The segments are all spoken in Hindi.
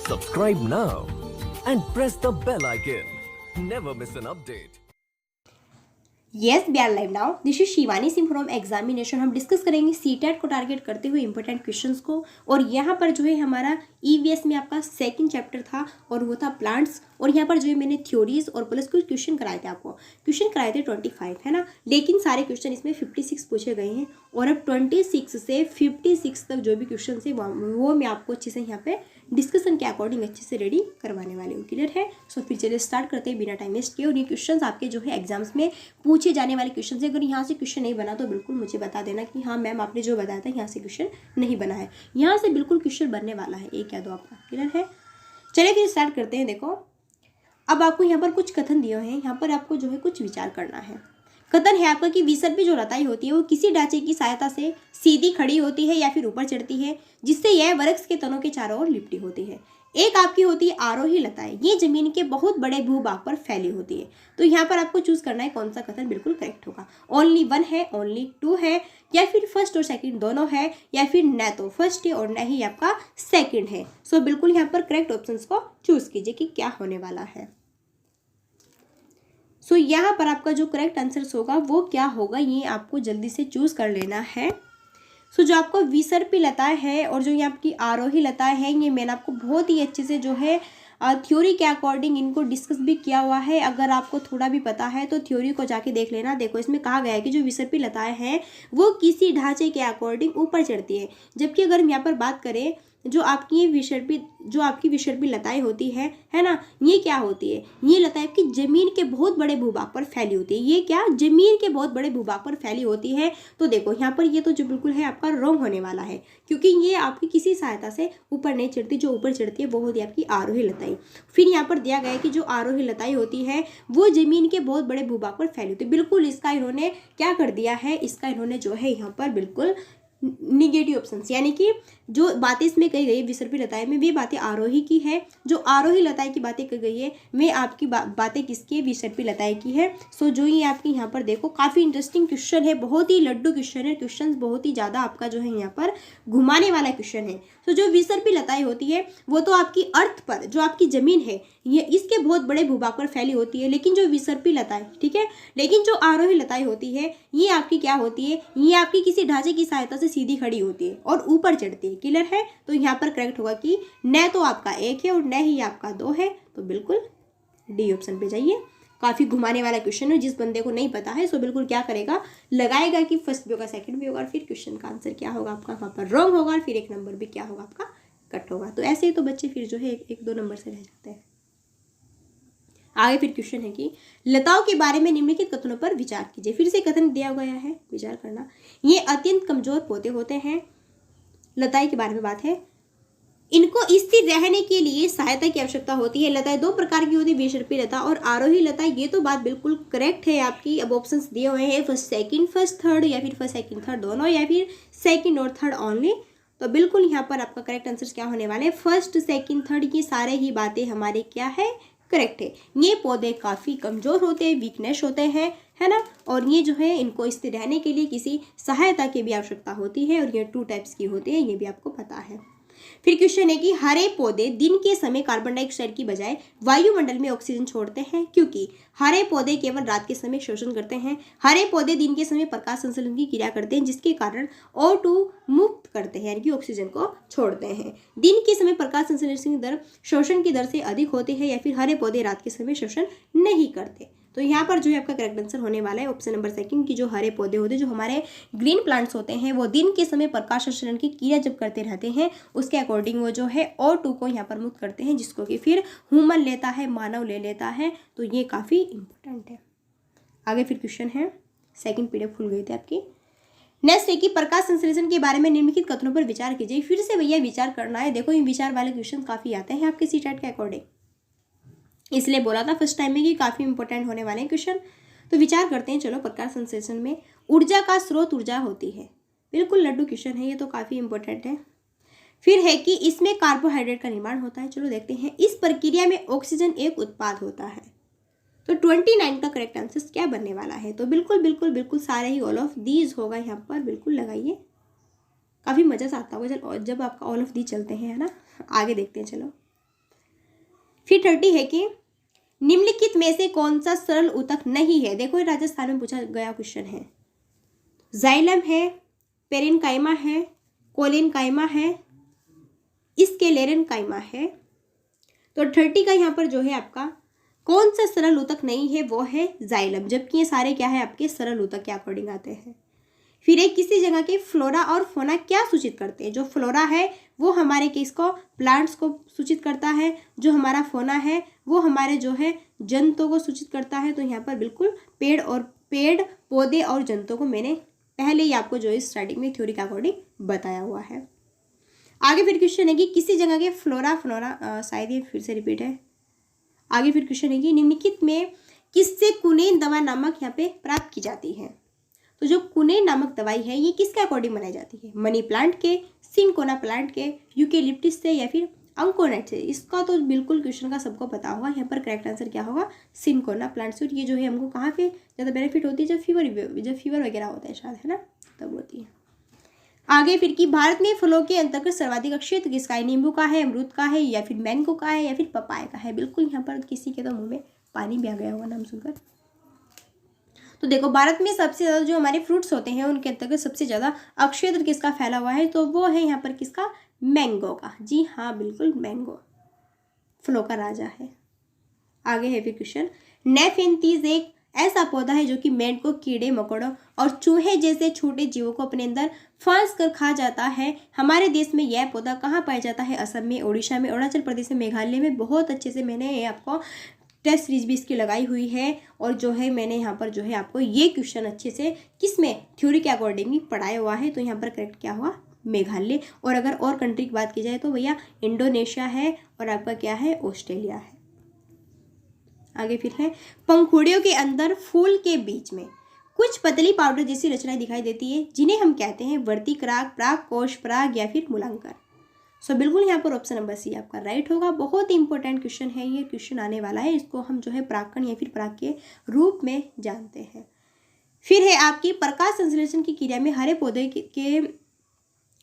Subscribe now and press the bell icon. Never miss an update. Yes, we are live now. This is Shivani Singh from examination. हम डिस्कस करेंगे सीटेट को टारगेट करते हुए इंपॉर्टेंट क्वेश्चंस को। और यहाँ पर जो है हमारा ईवीएस में आपका सेकंड चैप्टर था और वो था प्लांट्स। और यहाँ पर जो है मैंने थ्योरीज और प्लस कुछ क्वेश्चन कराए थे आपको। क्वेश्चन कराए थे 25 है ना, लेकिन सारे क्वेश्चन इसमें 56 पूछे गए हैं। और अब 26 से 56 तक जो भी क्वेश्चन है वो मैं आपको अच्छे से यहाँ पे डिस्कशन के अकॉर्डिंग अच्छे से रेडी करवाने वाली हूँ। क्लियर है? सो फिर चलिए स्टार्ट करते हैं बिना टाइम वेस्ट किए। और ये क्वेश्चंस आपके जो है एग्जाम्स में पूछे जाने वाले क्वेश्चन है। अगर यहाँ से क्वेश्चन नहीं बना तो बिल्कुल मुझे बता देना कि हाँ मैम आपने जो बताया था यहाँ से क्वेश्चन नहीं बना है। यहाँ से बिल्कुल क्वेश्चन बनने वाला है, एक या दो आपका। क्लियर है? चलिए फिर स्टार्ट करते हैं। देखो अब आपको यहाँ पर कुछ कथन दिए हैं, यहाँ पर आपको जो है कुछ विचार करना है। कथन है आपका कि विसर्पी जो लताई होती है वो किसी ढांचे की सहायता से सीधी खड़ी होती है या फिर ऊपर चढ़ती है, जिससे यह वृक्ष के तनों के चारों ओर लिपटी होती है। एक आपकी होती है आरोही लताएं, ये जमीन के बहुत बड़े भूभाग पर फैली होती है। तो यहाँ पर आपको चूज करना है कौन सा कथन बिल्कुल करेक्ट होगा। ओनली 1 है, ओनली 2 है, या फिर फर्स्ट और सेकंड दोनों है, या फिर न तो फर्स्ट है और न ही आपका सेकंड है। सो बिल्कुल यहाँ पर करेक्ट ऑप्शंस को चूज कीजिए कि क्या होने वाला है। सो यहाँ पर आपका जो करेक्ट आंसर होगा वो क्या होगा, ये आपको जल्दी से चूज कर लेना है। सो जो आपको विसर्पी लताएं है और जो ये आपकी आरोही लताएं हैं, ये मैंने आपको बहुत ही अच्छे से जो है थ्योरी के अकॉर्डिंग इनको डिस्कस भी किया हुआ है। अगर आपको थोड़ा भी पता है तो थ्योरी को जाके देख लेना। देखो इसमें कहा गया है कि जो विसर्पी लताएं हैं वो किसी ढांचे के अकॉर्डिंग ऊपर चढ़ती है, जबकि अगर हम यहाँ पर बात करें जो आपकी विसर्पी लताएं होती है ना, ये क्या होती है, ये लताएं आपकी जमीन के बहुत बड़े भूभाग पर फैली होती है। ये क्या जमीन के बहुत बड़े भूभाग पर फैली होती है। तो देखो यहाँ पर ये तो जो बिल्कुल है आपका रॉन्ग होने वाला है, क्योंकि ये आपकी किसी सहायता से ऊपर नहीं चढ़ती। जो ऊपर चढ़ती है वो होती है आपकी आरोही लताएं। फिर यहाँ पर दिया गया है कि जो आरोही लताएं होती है वो जमीन के बहुत बड़े भूभाग पर फैली होती है। बिल्कुल इसका इन्होंने क्या कर दिया है, इसका इन्होंने जो है यहाँ पर बिल्कुल निगेटिव ऑप्शंस, यानी कि जो बातें इसमें कही गई है विसर्पी लताएं में वे बातें आरोही की है। जो आरोही लताएं की बातें कही गई है वे आपकी बातें किसकी है, विसर्पी लताएं की है। सो जो ये आपकी यहाँ पर देखो काफ़ी इंटरेस्टिंग क्वेश्चन है, बहुत ही लड्डू क्वेश्चन है। क्वेश्चन बहुत ही ज़्यादा आपका जो है यहाँ पर घुमाने वाला क्वेश्चन है। तो जो विसर्पी लताएं होती है वो तो आपकी अर्थ पर जो आपकी जमीन है ये इसके बहुत बड़े भूभाग पर फैली होती है। लेकिन जो विसर्पी लताएं, ठीक है, लेकिन जो आरोही लताएं होती है ये आपकी क्या होती है, ये आपकी किसी ढांचे की सहायता से सीधी खड़ी होती है और ऊपर चढ़ती है। क्लियर है? तो यहाँ पर करेक्ट होगा कि न तो आपका 1 है और न ही आपका 2 है। तो बिल्कुल डी ऑप्शन पे जाइए। काफी घुमाने वाला क्वेश्चन है, जिस बंदे को नहीं पता है सो बिल्कुल क्या करेगा, लगाएगा कि फर्स्ट भी होगा सेकंड भी होगा और फिर क्वेश्चन का आंसर क्या होगा आपका वहां पर रॉन्ग होगा और फिर एक नंबर भी क्या होगा आपका कट होगा। तो ऐसे ही तो बच्चे फिर जो है एक दो नंबर से रह जाते हैं। आगे फिर क्वेश्चन है कि लताओं के बारे में निम्नलिखित कथनों पर विचार कीजिए। फिर से कथन दिया गया है, विचार करना। ये अत्यंत कमजोर पौधे होते हैं, लताई के बारे में बात है। इनको स्थिर रहने के लिए सहायता की आवश्यकता होती है। लताएं 2 प्रकार की होती है, विसर्पी लता और आरोही लता। ये तो बात बिल्कुल करेक्ट है आपकी। अब ऑप्शंस दिए हुए हैं फर्स्ट सेकंड, फर्स्ट थर्ड, या फिर फर्स्ट सेकंड थर्ड दोनों, या फिर सेकंड और थर्ड ओनली। तो बिल्कुल यहाँ पर आपका करेक्ट आंसर क्या होने वाले हैं, फर्स्ट सेकंड थर्ड की सारे ही बातें हमारे क्या है, करेक्ट है। ये पौधे काफ़ी कमज़ोर होते हैं, वीकनेस होते हैं, है ना। और ये जो है इनको स्थिर रहने के लिए किसी सहायता की भी आवश्यकता होती है और ये 2 टाइप्स की होती है, ये भी आपको पता है। फिर क्वेश्चन है कि हरे पौधे दिन के समय कार्बन डाइऑक्साइड की बजाय वायुमंडल में ऑक्सीजन छोड़ते हैं, क्योंकि हरे पौधे केवल रात के समय शोषण करते हैं। हरे पौधे दिन के समय प्रकाश संश्लेषण की क्रिया करते हैं, जिसके कारण O2 मुक्त करते हैं, यानी कि ऑक्सीजन को छोड़ते हैं। दिन के समय प्रकाश संश्लेषण की दर शोषण की दर से अधिक होती है, या फिर हरे पौधे रात के समय शोषण नहीं करते। तो यहाँ पर जो है आपका करेक्ट आंसर होने वाला है ऑप्शन नंबर सेकंड की जो हरे पौधे होते हैं, जो हमारे ग्रीन प्लांट्स होते हैं, वो दिन के समय प्रकाश संश्लेषण की क्रिया जब करते रहते हैं उसके अकॉर्डिंग वो जो है O2 को यहाँ पर मुक्त करते हैं, जिसको कि फिर ह्यूमन लेता है, मानव ले लेता है। तो ये काफ़ी इंपॉर्टेंट है। आगे फिर क्वेश्चन है, सेकंड पीडीएफ खुल गई थी आपकी। नेक्स्ट है कि प्रकाश संश्लेषण के बारे में निम्नलिखित कथनों पर विचार कीजिए। फिर से भैया विचार करना है। देखो ये विचार वाले क्वेश्चन काफ़ी आते हैं आपके सीटेट के अकॉर्डिंग, इसलिए बोला था फर्स्ट टाइम में कि काफ़ी इंपॉर्टेंट होने वाले हैं क्वेश्चन। तो विचार करते हैं। चलो, प्रकाश संश्लेषण में ऊर्जा का स्रोत ऊर्जा होती है। बिल्कुल लड्डू क्वेश्चन है, ये तो काफ़ी इंपॉर्टेंट है। फिर है कि इसमें कार्बोहाइड्रेट का निर्माण होता है। चलो देखते हैं। इस प्रक्रिया में ऑक्सीजन एक उत्पाद होता है। तो 29 का करेक्ट आंसर क्या बनने वाला है। तो बिल्कुल बिल्कुल बिल्कुल सारे ही ऑल ऑफ दीज होगा यहाँ पर, बिल्कुल लगाइए। काफ़ी मज़ा आता होगा जब आपका ऑल ऑफ दीज चलते हैं, है ना। आगे देखते हैं। चलो, फिर 30 है कि निम्नलिखित में से कौन सा सरल ऊतक नहीं है। देखो ये राजस्थान में पूछा गया क्वेश्चन है। जाइलम है, पेरेनकाइमा है, कोलेनकाइमा है, स्क्लेरेनकाइमा है। तो 30 का यहाँ पर जो है आपका कौन सा सरल ऊतक नहीं है, वो है जाइलम, जबकि ये सारे क्या है आपके सरल ऊतक के अकॉर्डिंग आते हैं। फिर एक किसी जगह के फ्लोरा और फोना क्या सूचित करते हैं। जो फ्लोरा है वो हमारे किसको, प्लांट्स को सूचित करता है। जो हमारा फोना है वो हमारे जो है जंतुओं को सूचित करता है। तो यहाँ पर बिल्कुल पेड़ पौधे और जंतुओं को मैंने पहले ही आपको जो इस स्टार्टिंग में थ्योरी के अकॉर्डिंग बताया हुआ है। आगे फिर क्वेश्चन है कि किसी जगह के फ्लोरा शायद ये फिर से रिपीट है। आगे फिर क्वेश्चन है कि निम्नलिखित में किससे कुनेन दवा नामक यहाँ पे प्राप्त की जाती है। तो जो कुनेन नामक दवाई है ये किसके अकॉर्डिंग बनाई जाती है, मनी प्लांट के, सिनकोना प्लांट के, यूकेलिप्टिस से या फिर अंकोनाइट से। इसका तो बिल्कुल क्वेश्चन का सबको पता होगा। यहाँ पर करेक्ट आंसर क्या होगा, सिनकोना प्लांट से। और ये जो है हमको कहाँ पे ज़्यादा बेनिफिट होती है, जब फीवर वगैरह होता है शायद, है ना, तब होती है। आगे फिर कि भारत में फलों के अंतर्गत सर्वाधिक क्षेत्र किसका है, नींबू का है, अमरूद का है, या फिर मैंगो का है, या फिर पपाया का है। बिल्कुल यहाँ पर किसी के तो मुंह में पानी भी आ गया होगा नाम सुनकर। तो देखो भारत में सबसे ज़्यादा जो हमारे फ्रूट्स होते हैं उनके अंतर्गत सबसे ज़्यादा अक्षेत्र किसका फैला हुआ है, तो वो है यहाँ पर किसका, मैंगो का। जी हाँ बिल्कुल, मैंगो फलों का राजा है। आगे है फिर क्वेश्चन, नेफेंथीज एक ऐसा पौधा है जो कि मेंढक को, कीड़े मकोड़ों और चूहे जैसे छोटे जीवों को अपने अंदर फांस कर खा जाता है। हमारे देश में यह पौधा कहाँ पाया जाता है, असम में, उड़ीसा में, अरुणाचल प्रदेश में, मेघालय में। बहुत अच्छे से मैंने आपको टेस्ट सीरीज भी इसकी लगाई हुई है। और जो है मैंने यहाँ पर जो है आपको ये क्वेश्चन अच्छे से किस में, थ्योरी के अकॉर्डिंग ही पढ़ाया हुआ है। तो यहाँ पर करेक्ट क्या हुआ, मेघालय। और अगर और कंट्री की बात की जाए तो भैया इंडोनेशिया है और आपका क्या है, ऑस्ट्रेलिया है। आगे फिर है, पंखुड़ियों के अंदर फूल के बीच में कुछ पतली पाउडर जैसी रचनाएं दिखाई देती है, जिन्हें हम कहते हैं वर्तिक्राग, पराग कोश, पराग या फिर मूलांकर। सो बिल्कुल यहाँ पर ऑप्शन नंबर सी आपका राइट होगा। बहुत ही इंपॉर्टेंट क्वेश्चन है, ये क्वेश्चन आने वाला है। इसको हम जो है परागकण या फिर पराग के रूप में जानते हैं। फिर है आपकी प्रकाश संश्लेषण की क्रिया में हरे पौधे के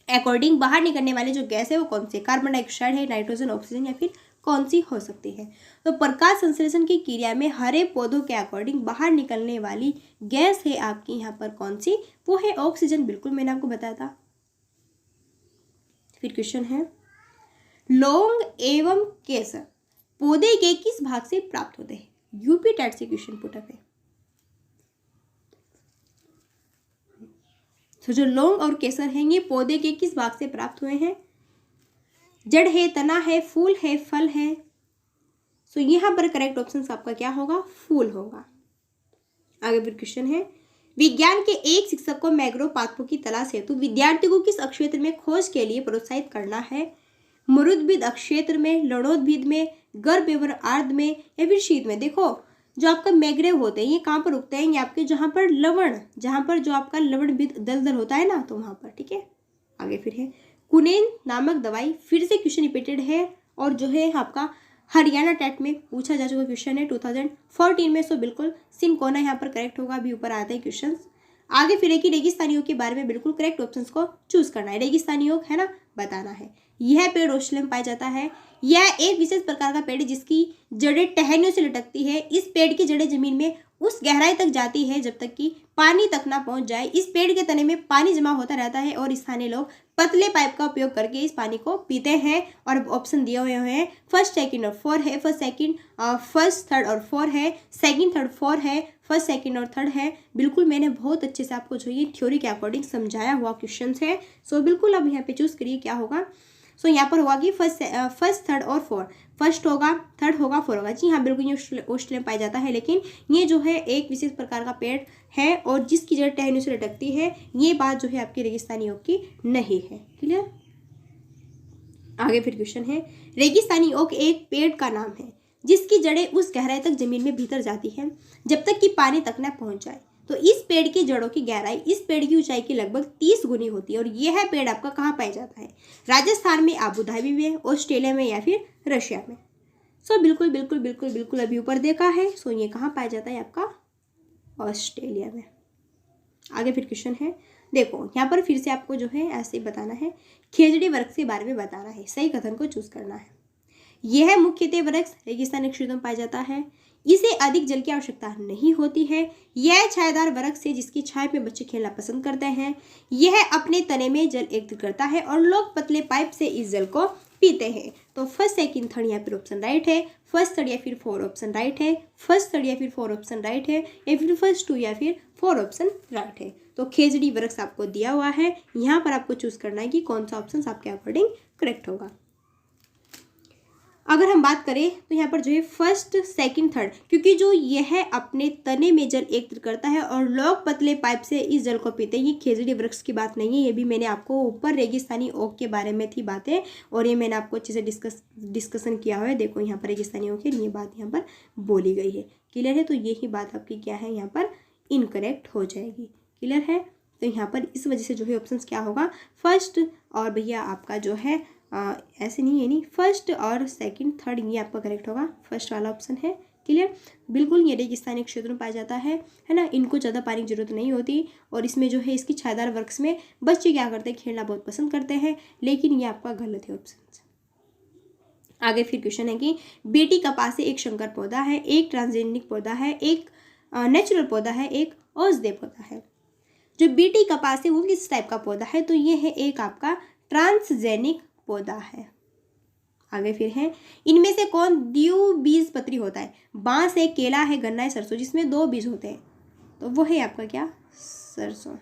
अकॉर्डिंग बाहर निकलने वाले जो गैस है वो कौन से, कार्बन डाइऑक्साइड है, नाइट्रोजन, ऑक्सीजन, या फिर कौन सी हो सकती है। तो प्रकाश संश्लेषण की क्रिया में हरे पौधों के अकॉर्डिंग बाहर निकलने वाली गैस है आपकी यहाँ पर कौन सी, वो है ऑक्सीजन। बिल्कुल मैंने आपको बताया था। फिर क्वेश्चन है, लौंग एवं केसर पौधे के किस भाग से प्राप्त होते हैं। यूपी टेट से क्वेश्चन पुटअप है। तो जो लौंग और केसर हैं ये पौधे के किस भाग से प्राप्त हुए हैं, जड़ है, तना है, फूल है, फल है। सो यहाँ पर करेक्ट ऑप्शन आपका क्या होगा, फूल होगा। आगे फिर क्वेश्चन है, विज्ञान के एक शिक्षक को मैग्रो पाथवों की तलाश हेतु विद्यार्थी को किस क्षेत्र में खोज के लिए प्रोत्साहित करना है, मरुद्भिद क्षेत्र में, लवणोद्भिद में, गर्भ एवं आर्द्र में, या फिर शीत में। देखो जो आपका मैग्रेव होते हैं ये कहाँ पर उगते हैं, ये आपके जहाँ पर लवण, जहाँ पर जो आपका लवणभिद दलदल होता है ना, तो वहाँ पर, ठीक है। आगे फिर है, कुनेन नामक दवाई, फिर से क्वेश्चन रिपीटेड है और जो है आपका हरियाणा टेट में पूछा जा चुका क्वेश्चन है 2014 में। सो बिल्कुल सिनकोना यहाँ पर करेक्ट होगा, अभी ऊपर आता है क्वेश्चन। आगे फिर है कि रेगिस्तानी योग के बारे में बिल्कुल करेक्ट ऑप्शंस को चूज करना है। रेगिस्तानी योग है ना, बताना है। यह पेड़ ऑस्ट्रेलिया में पाया जाता है। यह एक विशेष प्रकार का पेड़ जिसकी जड़ें टहनियों से लटकती है। इस पेड़ की जड़ें जमीन में उस गहराई तक जाती है जब तक कि पानी तक ना पहुंच जाए। इस पेड़ के तने में पानी जमा होता रहता है और स्थानीय लोग पतले पाइप का उपयोग करके इस पानी को पीते हैं। और ऑप्शन दिए हुए हैं, फर्स्ट, सेकंड और फोर है। फर्स्ट, थर्ड और फोर है, सेकंड, थर्ड, फोर है, फर्स्ट, सेकंड और थर्ड है। बिल्कुल मैंने बहुत अच्छे से आपको जो ये थ्योरी के अकॉर्डिंग समझाया हुआ क्वेश्चन है। सो बिल्कुल अब यहाँ पे चूज करिए क्या होगा। सो यहाँ पर होगा कि फर्स्ट, थर्ड और फोर। फर्स्ट होगा, थर्ड होगा, फोर होगा। जी हाँ बिल्कुल, ये ऑस्ट्रेलिया में पाया जाता है, लेकिन ये जो है एक विशेष प्रकार का पेड़ है और जिसकी जड़ टहनियों से लटकती है। ये बात जो है आपकी रेगिस्तानी ओक की नहीं है। क्लियर। आगे फिर क्वेश्चन है, रेगिस्तानी ओक एक पेड़ का नाम है जिसकी जड़ें उस गहराई तक जमीन में भीतर जाती है जब तक कि पानी तक न पहुंच जाए। तो इस पेड़ की जड़ों की गहराई इस पेड़ की ऊंचाई की लगभग 30 गुनी होती है। और यह पेड़ आपका कहाँ पाया जाता है, राजस्थान में, आबू धाबी में, ऑस्ट्रेलिया में, या फिर रशिया में। सो बिल्कुल बिल्कुल बिल्कुल बिल्कुल अभी ऊपर देखा है। सो ये कहाँ पाया जाता है आपका, ऑस्ट्रेलिया में। आगे फिर क्वेश्चन है, देखो यहाँ पर फिर से आपको जो है ऐसे बताना है, खेजड़ी वर्ग के बारे में बताना है। सही कथन को चूज करना है। यह मुख्यतः वृक्ष रेगिस्तानी क्षेत्रों में पाया जाता है। इसे अधिक जल की आवश्यकता नहीं होती है। यह छायादार वृक्ष है जिसकी छाया में बच्चे खेलना पसंद करते हैं। यह अपने तने में जल एकत्रित करता है और लोग पतले पाइप से इस जल को पीते हैं। तो फर्स्ट सेकंड थर्ड यहाँ पर ऑप्शन राइट है। फर्स्ट थर्ड या फिर 4 ऑप्शन राइट है। फर्स्ट थर्ड या फिर 4 ऑप्शन राइट है, या फिर फर्स्ट 2 या फिर 4 ऑप्शन राइट है। तो खेजड़ी वृक्ष आपको दिया हुआ है, यहाँ पर आपको चूज करना है कि कौन सा ऑप्शन आपके अकॉर्डिंग करेक्ट होगा। अगर हम बात करें तो यहाँ पर जो है फर्स्ट सेकंड थर्ड, क्योंकि जो यह अपने तने में जल एकत्रित करता है और लोग पतले पाइप से इस जल को पीते हैं, ये खेजड़ी वृक्ष की बात नहीं है। ये भी मैंने आपको ऊपर रेगिस्तानी ओक के बारे में थी बातें, और ये मैंने आपको अच्छे से डिस्कशन किया हुआ है। देखो यहाँ पर रेगिस्तानी ओक है, ये बात यहाँ पर बोली गई है। क्लियर है? तो यही बात आपकी क्या है, यहाँ पर इनकरेक्ट हो जाएगी। क्लियर है? तो यहाँ पर इस वजह से जो है ऑप्शन क्या होगा, फर्स्ट और भैया आपका जो है ऐसे नहीं है, नहीं फर्स्ट और सेकंड थर्ड ये आपका करेक्ट होगा। फर्स्ट वाला ऑप्शन है। क्लियर? बिल्कुल, ये रेगिस्तानी क्षेत्र में पाया जाता है ना। इनको ज़्यादा पानी की जरूरत नहीं होती, और इसमें जो है इसकी छायादार वृक्ष में बच्चे क्या करते हैं, खेलना बहुत पसंद करते हैं, लेकिन ये आपका गलत है ऑप्शन। आगे फिर क्वेश्चन है कि बेटी कपास एक शंकर पौधा है, एक ट्रांसजेनिक पौधा है, एक नेचुरल पौधा है, एक औषधीय पौधा है। जो बीटी कपास है वो किस टाइप का पौधा है, तो ये है एक आपका ट्रांसजेनिक पौधा है। आगे फिर है, इनमें से कौन द्विबीजपत्री होता है? बांस है, केला है, गन्ना है, सरसों, जिसमें 2 बीज होते हैं, तो वो है आपका क्या, सरसों।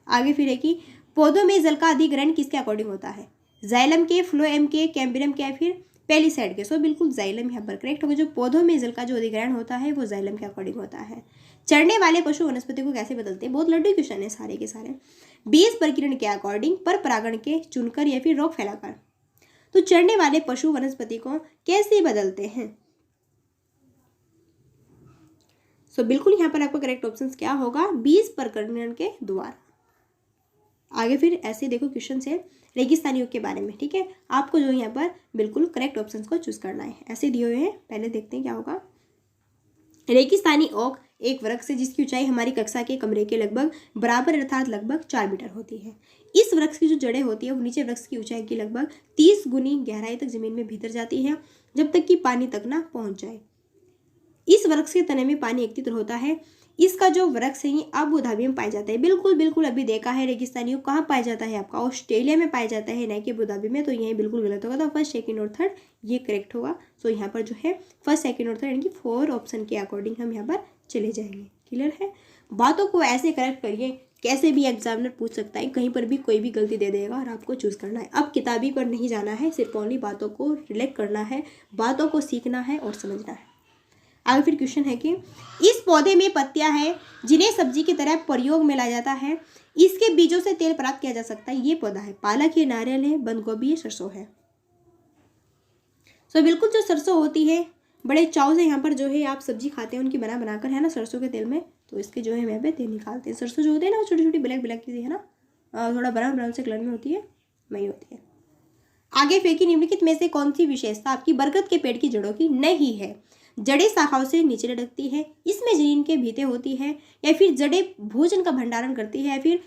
आगे फिर है कि पौधों में जल का अधिग्रहण किसके अकॉर्डिंग होता है? जाइलम के, फ्लोएम के, कैम्बियम के, या फिर पेलिसाइड के? सो बिल्कुल जाइलम यहाँ पर करेक्ट होगा। जो पौधों में जल का जो अधिग्रहण होता है वो जाइलम के अकॉर्डिंग होता है। चढ़ने वाले पशु वनस्पति को कैसे बदलते हैं? बहुत लड्डू क्वेश्चन है सारे के सारे। बीज प्रकीर्ण के अकॉर्डिंग, पर परागण के, चुनकर, या फिर रोग फैलाकर? तो चढ़ने वाले पशु वनस्पति को कैसे बदलते हैं? सो बिल्कुल यहाँ पर आपका करेक्ट ऑप्शन क्या होगा, बीज प्रकीर्ण के द्वारा। आगे फिर ऐसे देखो क्वेश्चन है रेगिस्तानी युग के बारे में। ठीक है, आपको जो यहाँ पर बिल्कुल करेक्ट ऑप्शन को चूज करना है। ऐसे दिए हुए हैं, पहले देखते हैं क्या होगा। रेगिस्तानी ओक एक वृक्ष है जिसकी ऊंचाई हमारी कक्षा के कमरे के लगभग बराबर अर्थात लगभग 4 मीटर होती है। इस वृक्ष की जो जड़ें होती है वो नीचे वृक्ष की ऊंचाई की लगभग 30 गुनी गहराई तक जमीन में भीतर जाती है, जब तक कि पानी तक ना पहुंच जाए। इस वृक्ष के तने में पानी एकत्रित होता है। इसका जो वृक्ष है ये अबू धाबी में पाया जाता है। बिल्कुल बिल्कुल अभी देखा है रेगिस्तानी युग कहाँ पाया जाता है, आपका ऑस्ट्रेलिया में पाया जाता है, न कि अबू धाबी में। तो यही बिल्कुल गलत होगा। तो फर्स्ट सेकंड और थर्ड ये करेक्ट होगा। सो यहाँ पर जो है फर्स्ट सेकंड और थर्ड यानी कि 4 ऑप्शन के अकॉर्डिंग हम यहाँ पर चले जाएंगे। क्लियर है? बातों को ऐसे करेक्ट करिए, कैसे भी एग्जामिनर पूछ सकता है, कहीं पर भी कोई भी गलती दे देगा और आपको चूज करना है। अब किताबी पर नहीं जाना है, सिर्फ ओनली बातों को रिलेक्ट करना है, बातों को सीखना है और समझना है। आगे फिर क्वेश्चन है कि इस पौधे में पत्तियां हैं जिन्हें सब्जी की तरह प्रयोग में लाया जाता है। इसके बीजों से तेल प्राप्त किया जा सकता है। ये पौधा है पालक है, नारियल है, बंद गोभी है, सरसों है। सो बिल्कुल जो सरसों होती है बड़े चाव से यहाँ पर जो है आप सब्जी खाते हैं उनकी बनाकर, है ना, सरसों के तेल में। तो इसके जो है हम यहाँ पे तेल निकालते हैं। सरसों जो होते हैं ना वो छोटी छोटी ब्लैक ब्लैक की, है ना, थोड़ा ब्राउन से कलर में होती है, वही होती है। आगे फिर निम्नलिखित में से कौन सी विशेषता आपकी बरगद के पेड़ की जड़ों की नहीं है? जड़ें शाखाओं से नीचे लटकती है, इसमें जमीन के भीतर होती है, या फिर जड़ें भोजन का भंडारण करती है, या फिर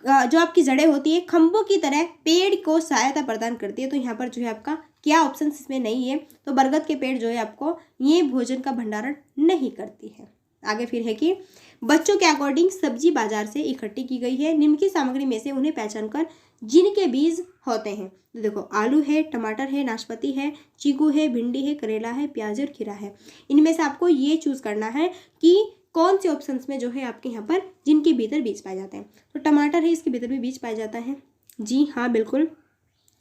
जो आपकी जड़ें होती है खंभों की तरह पेड़ को सहायता प्रदान करती है। तो यहाँ पर जो है आपका क्या ऑप्शन इसमें नहीं है। तो बरगद के पेड़ जो है आपको ये भोजन का भंडारण नहीं करती है। आगे फिर है कि बच्चों के अकॉर्डिंग सब्जी बाजार से इकट्ठी की गई है। निम्न की सामग्री में से उन्हें पहचान कर जिनके बीज होते हैं। तो देखो आलू है, टमाटर है, नाशपाती है, चीकू है, भिंडी है, करेला है, प्याज और खीरा है। इनमें से आपको ये चूज करना है कि कौन से ऑप्शंस में जो है आपके यहाँ पर जिनके भीतर बीज पाए जाते हैं। तो टमाटर है, इसके भीतर भी बीज पाया जाता है। जी हाँ बिल्कुल।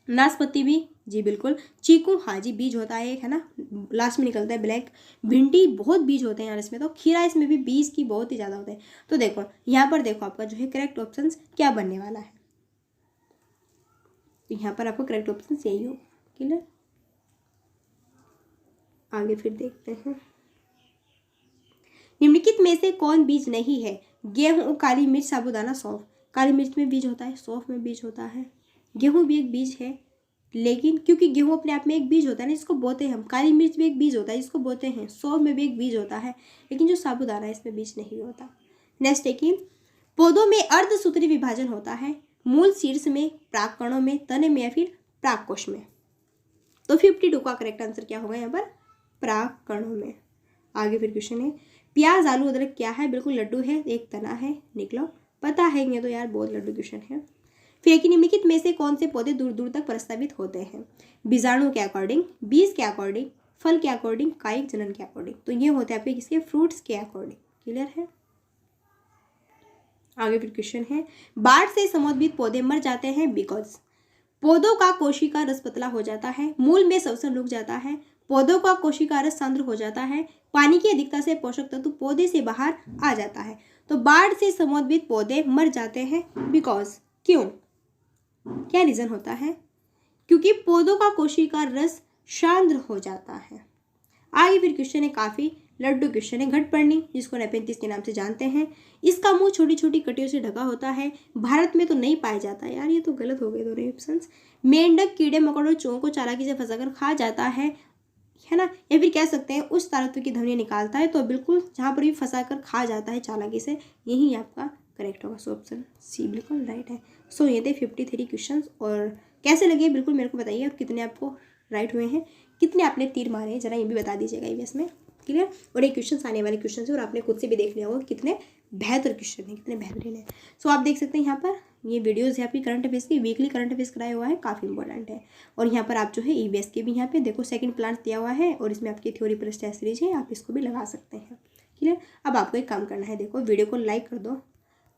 नाशपाती भी, जी बिल्कुल। चीकू, हाँ जी बीज होता है, है ना, लास्ट में निकलता है ब्लैक। भिंडी बहुत बीज होते हैं यार इसमें। तो खीरा, इसमें भी बीज की बहुत ही ज़्यादा होते हैं। तो देखो यहाँ पर देखो आपका जो है करेक्ट ऑप्शन क्या बनने वाला है। तो यहाँ पर आपको करेक्ट ऑप्शन यही होगा। क्लियर? आगे फिर देखते हैं निम्नलिखित में से कौन बीज नहीं है? गेहूं, काली मिर्च, साबूदाना, सौंफ। काली मिर्च में बीज होता है, सौंफ में बीज होता है, गेहूं भी एक बीज है, लेकिन क्योंकि गेहूं अपने आप में एक बीज होता है ना, जिसको बोते हैं हम। काली मिर्च भी एक बीज होता है जिसको बोते हैं। सौंफ में भी एक बीज होता है, लेकिन जो साबूदाना है इसमें बीज नहीं होता। नेक्स्ट है कि पौधों में अर्धसूत्री विभाजन होता है। मूल, शीर्ष में, प्राक कणों में, तने में, या फिर प्राक कोश में? तो 52 का करेक्ट आंसर क्या होगा यहाँ पर, प्राकणों में। आगे फिर क्वेश्चन है, प्याज आलू अदरक क्या है, बिल्कुल लड्डू है, एक तना है, निकलो पता है ये तो यार बहुत लड्डू क्वेश्चन है। फिर कि निम्नलिखित में से कौन से पौधे दूर दूर तक प्रस्तावित होते हैं, बीजाणु के अकॉर्डिंग, बीज के अकॉर्डिंग, फल के अकॉर्डिंग, कायिक जनन के अकॉर्डिंग। तो ये होते हैं आपके किसके, फ्रूट्स के अकॉर्डिंग। क्लियर है। आगे फिर क्वेश्चन है, बाढ़ से समुद्रविद पौधे मर जाते हैं बिकॉज, पौधों का कोशिका रस पतला हो जाता है, मूल में श्वसन रुक जाता है, पौधों का कोशिका रस सांद्र हो जाता है, पानी की अधिकता से पोषक तत्व पौधे से बाहर आ जाता है। तो बाढ़ से समुद्रविद पौधे मर जाते हैं बिकॉज, क्यों, क्या रीजन होता है, क्योंकि पौधों का कोशिका रस सांद्र हो जाता है। आगे फिर क्वेश्चन है, काफी लड्डू क्वेश्चन है, घटपर्णी जिसको नेपेंथिस के नाम से जानते हैं। इसका मुंह छोटी छोटी कटियों से ढका होता है, भारत में तो नहीं पाया जाता। यार ये तो गलत हो गए दोनों ऑप्शंस। मेंढक कीड़े मकोड़ों चूहों को चालाकी से फंसाकर खा जाता है ना, या फिर कह सकते हैं उस तारत्व की ध्वनि निकालता है। तो बिल्कुल जहाँ पर भी फंसाकर खा जाता है चालाकी से, यही आपका करेक्ट होगा। सो ऑप्शन सी बिल्कुल राइट है। सो ये थे 53 क्वेश्चन। और कैसे लगे बिल्कुल मेरे को बताइए, और कितने आपको राइट हुए हैं, कितने आपने तीर मारे हैं, जरा ये भी बता दीजिएगा ईवीएस में। क्लियर। और ये क्वेश्चन आने वाले क्वेश्चन है, और आपने खुद से भी देख लिया होगा कितने बेहतर क्वेश्चन है, कितने बेहतरीन है। सो आप देख सकते हैं यहाँ पर ये वीडियोस है आपकी करंट अफेयर्स की, वीकली करंट अफेयर्स कराया हुआ है, काफ़ी इंपॉर्टेंट है। और यहाँ पर आप जो है ईवीएस के भी यहाँ पे देखो सेकंड प्लान दिया हुआ है, और इसमें आपकी थ्योरी प्लस टेस्ट सीरीज है, आप इसको भी लगा सकते हैं। क्लियर। अब आपको एक काम करना है, देखो वीडियो को लाइक कर दो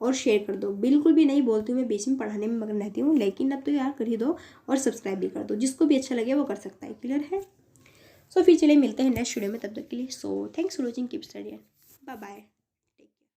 और शेयर कर दो। बिल्कुल भी नहीं बोलती हूँ मैं, बीच में पढ़ाने में मगन रहती हूँ, लेकिन अब तो यार कर ही दो, और सब्सक्राइब भी कर दो, जिसको भी अच्छा लगे वो कर सकता है। क्लियर है। सो फिर चलिए मिलते हैं नेक्स्ट वीडियो में, तब तक के लिए so thanks for watching, keep study, bye bye.